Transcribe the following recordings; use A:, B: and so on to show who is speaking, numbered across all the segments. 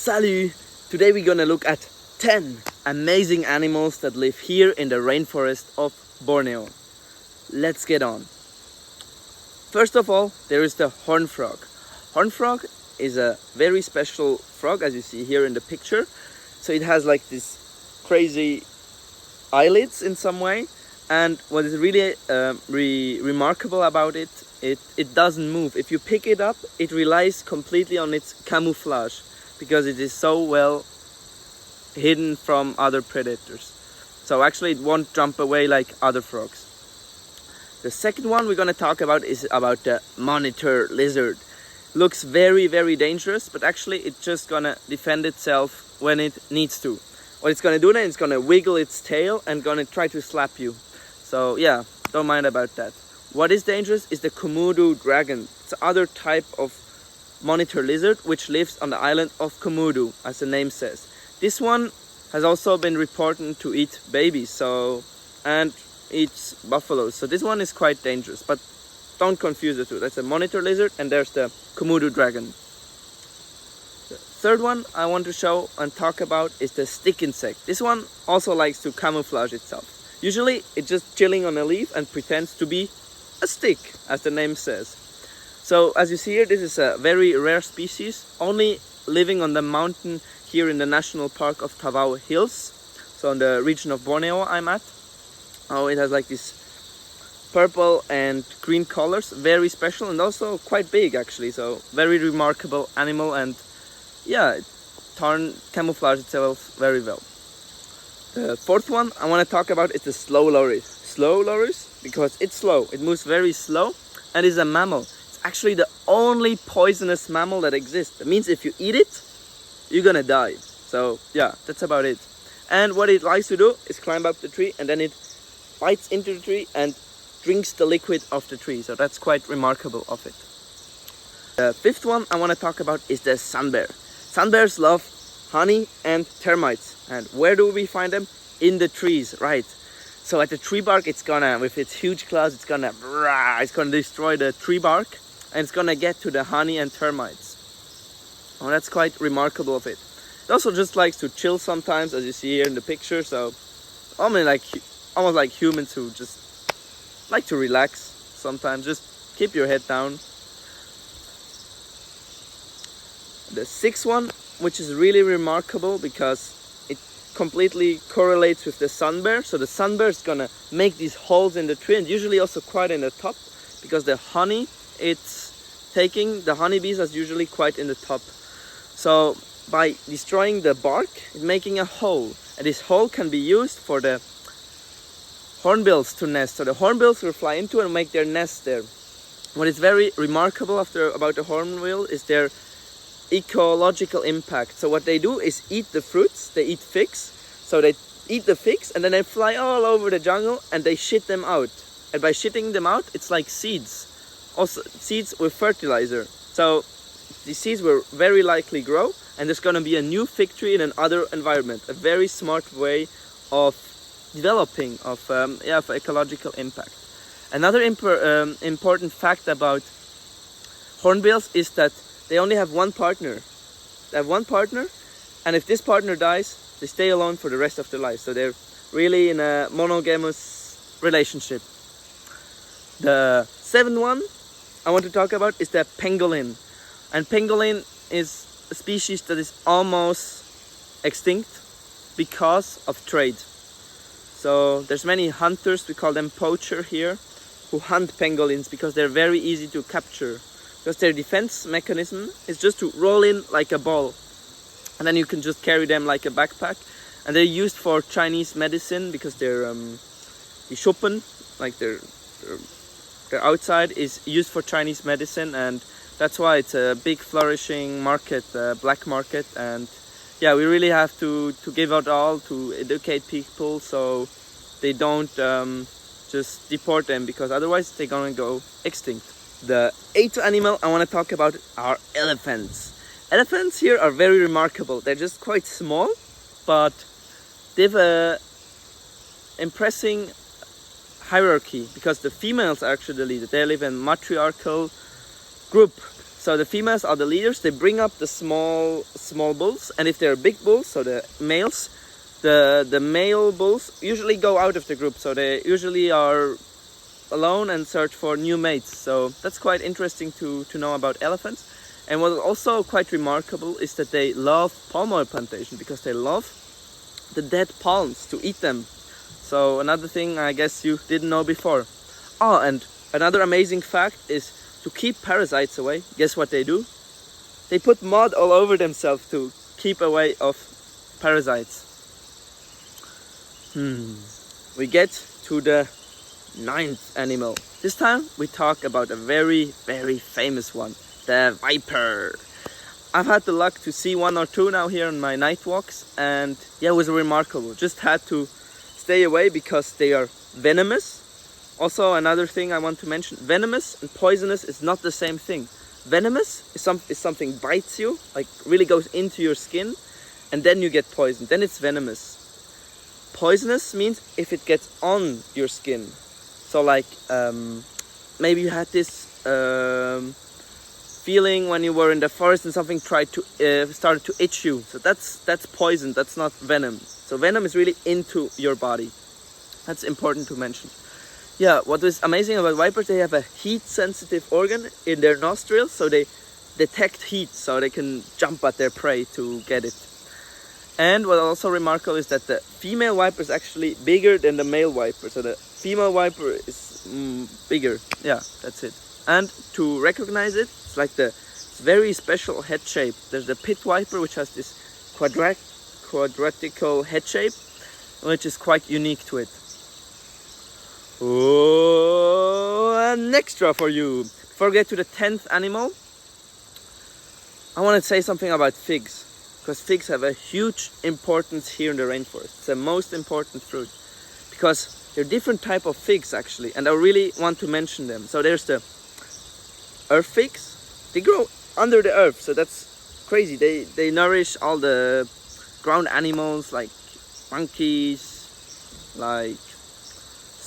A: Salut! Today we're gonna look at 10 amazing animals that live here in the rainforest of Borneo. Let's get on. First of all, there is the horned frog. Horned frog is a very special frog, as you see here in the picture. So it has like this crazy eyelids in some way, and what is really remarkable about it doesn't move. If you pick it up, it relies completely on its camouflage because it is so well hidden from other predators. So actually it won't jump away like other frogs. The second one we're going to talk about is about the monitor lizard. Looks very, very dangerous, but actually it's just going to defend itself when it needs to. What it's going to do then, it's going to wiggle its tail and going to try to slap you. So yeah, don't mind about that. What is dangerous is the Komodo dragon. It's another type of monitor lizard which lives on the island of Komodo, as the name says. This one has also been reported to eat babies, and eats buffaloes. So this one is quite dangerous, but don't confuse the two. That's a monitor lizard and there's the Komodo dragon. The third one I want to show and talk about is the stick insect. This one also likes to camouflage itself. Usually it's just chilling on a leaf and pretends to be a stick, as the name says. So as you see here, this is a very rare species, only living on the mountain here in the national park of Tawau Hills. So in the region of Borneo I'm at. Oh, it has like this purple and green colors, very special and also quite big actually. So very remarkable animal, and yeah, it camouflage itself very well. The fourth one I want to talk about is the slow loris. Slow loris because it's slow. It moves very slow and is a mammal. It's actually the only poisonous mammal that exists. That means if you eat it, you're gonna die. So yeah, that's about it. And what it likes to do is climb up the tree, and then it bites into the tree and drinks the liquid of the tree. So that's quite remarkable of it. The fifth one I want to talk about is the sun bear. Sun bears love honey and termites. And where do we find them? In the trees, right? So at the tree bark, it's gonna, with its huge claws, it's gonna destroy the tree bark, and it's gonna get to the honey and termites. Oh, that's quite remarkable of it. It also just likes to chill sometimes, as you see here in the picture. So almost like humans who just like to relax sometimes. Just keep your head down. The sixth one, which is really remarkable because it completely correlates with the sun bear. So the sun bear is gonna make these holes in the tree, and usually also quite in the top, because the honey it's taking, the honeybees are usually quite in the top. So by destroying the bark, it's making a hole, and this hole can be used for the hornbills to nest. So the hornbills will fly into and make their nest there. What is very remarkable about the hornbill is their ecological impact. So what they do is eat the fruits. They eat figs. So they eat the figs and then they fly all over the jungle and they shit them out. And by shitting them out, it's like seeds. Also seeds with fertilizer. So these seeds will very likely grow, and there's going to be a new fig tree in another environment. A very smart way of developing of ecological impact. Another important fact about hornbills is that they only have one partner. They have one partner, and if this partner dies, they stay alone for the rest of their life. So they're really in a monogamous relationship. The seventh one I want to talk about is the pangolin. And pangolin is a species that is almost extinct because of trade. So there's many hunters, we call them poacher here, who hunt pangolins because they're very easy to capture. Because their defense mechanism is just to roll in like a ball, and then you can just carry them like a backpack. And they're used for Chinese medicine because they're die Schuppen, like their outside is used for Chinese medicine, and that's why it's a big flourishing market, black market. And yeah, we really have to give out all to educate people so they don't just deport them, because otherwise they're gonna go extinct. The eighth animal I want to talk about are elephants. Elephants here are very remarkable. They're just quite small, but they've a impressive hierarchy because the females are actually the leader. They live in matriarchal group. So the females are the leaders. They bring up the small bulls, and if they're big bulls, so the males, the male bulls usually go out of the group. So they usually are alone and search for new mates. So that's quite interesting to know about elephants. And what is also quite remarkable is that they love palm oil plantation, because they love the dead palms to eat them. So another thing I guess you didn't know before. Oh, and another amazing fact is, to keep parasites away, guess what they do? They put mud all over themselves to keep away of parasites. We get to the 9th animal. This time we talk about a very, very famous one, the viper. I've had the luck to see 1 or 2 now here on my night walks, and yeah, it was remarkable. Just had to stay away because they are venomous. Also, another thing I want to mention, venomous and poisonous is not the same thing. Venomous is something bites you, like really goes into your skin, and then you get poisoned. Then it's venomous. Poisonous means if it gets on your skin. So like maybe you had this feeling when you were in the forest and something started to itch you. So that's poison. That's not venom. So venom is really into your body. That's important to mention. Yeah, what is amazing about vipers, they have a heat-sensitive organ in their nostrils, so they detect heat, so they can jump at their prey to get it. And what also remarkable is that the female viper is actually bigger than the male viper, so the female viper is bigger. Yeah, that's it. And to recognize it, it's like the very special head shape. There's the pit viper, which has this quadratical head shape, which is quite unique to it. Oh, an extra for you. Before we get to the 10th animal, I want to say something about figs, because figs have a huge importance here in the rainforest. It's the most important fruit, because there are different type of figs actually, and I really want to mention them. So there's the earth figs. They grow under the earth, so that's crazy. They nourish all the ground animals like monkeys, like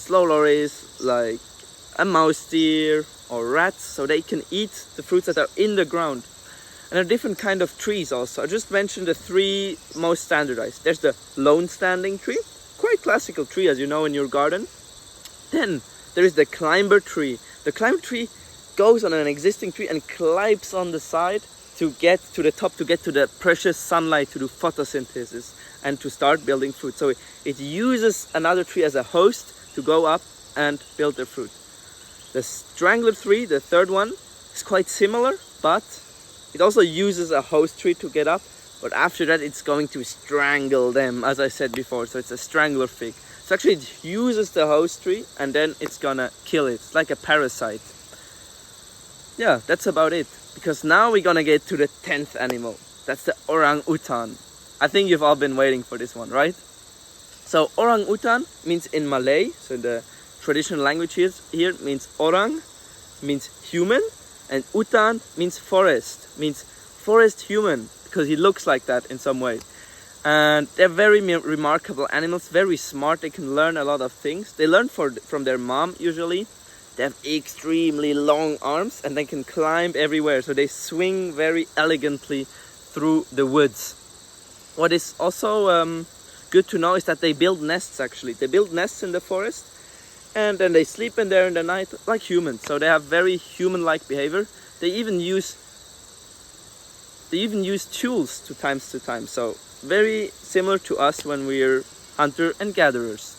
A: slow lories, like a mouse deer or rats, so they can eat the fruits that are in the ground. And there are different kind of trees also. I just mentioned the 3 most standardized. There's the lone standing tree, quite classical tree as you know in your garden. Then there is the climber tree. The climber tree goes on an existing tree and climbs on the side to get to the top, to get to the precious sunlight to do photosynthesis and to start building fruit. So it uses another tree as a host to go up and build their fruit. The strangler tree, the 3rd one, is quite similar, but it also uses a host tree to get up, but after that it's going to strangle them, as I said before, so it's a strangler fig. So actually it uses the host tree and then it's gonna kill it. It's like a parasite. Yeah, that's about it, because now we're gonna get to the 10th animal. That's the orang-utan. I think you've all been waiting for this one, right? So orang-utan means in Malay, so the traditional language here means orang, means human, and utan means forest human, because he looks like that in some way. And they're very remarkable animals, very smart. They can learn a lot of things. They learn from their mom usually. They have extremely long arms and they can climb everywhere, so they swing very elegantly through the woods. What is also good to know is that they build nests actually. They build nests in the forest and then they sleep in there in the night like humans. So they have very human-like behavior. They even use tools to time. So very similar to us when we're hunter and gatherers.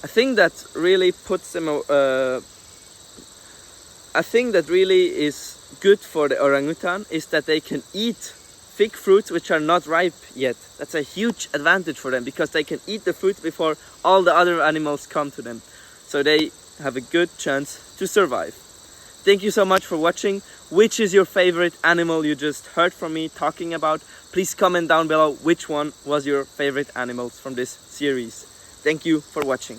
A: I think that really puts them. I think that really is good for the orangutan is that they can eat fig fruits which are not ripe yet. That's a huge advantage for them, because they can eat the fruits before all the other animals come to them. So they have a good chance to survive. Thank you so much for watching. Which is your favorite animal you just heard from me talking about? Please comment down below which one was your favorite animals from this series. Thank you for watching.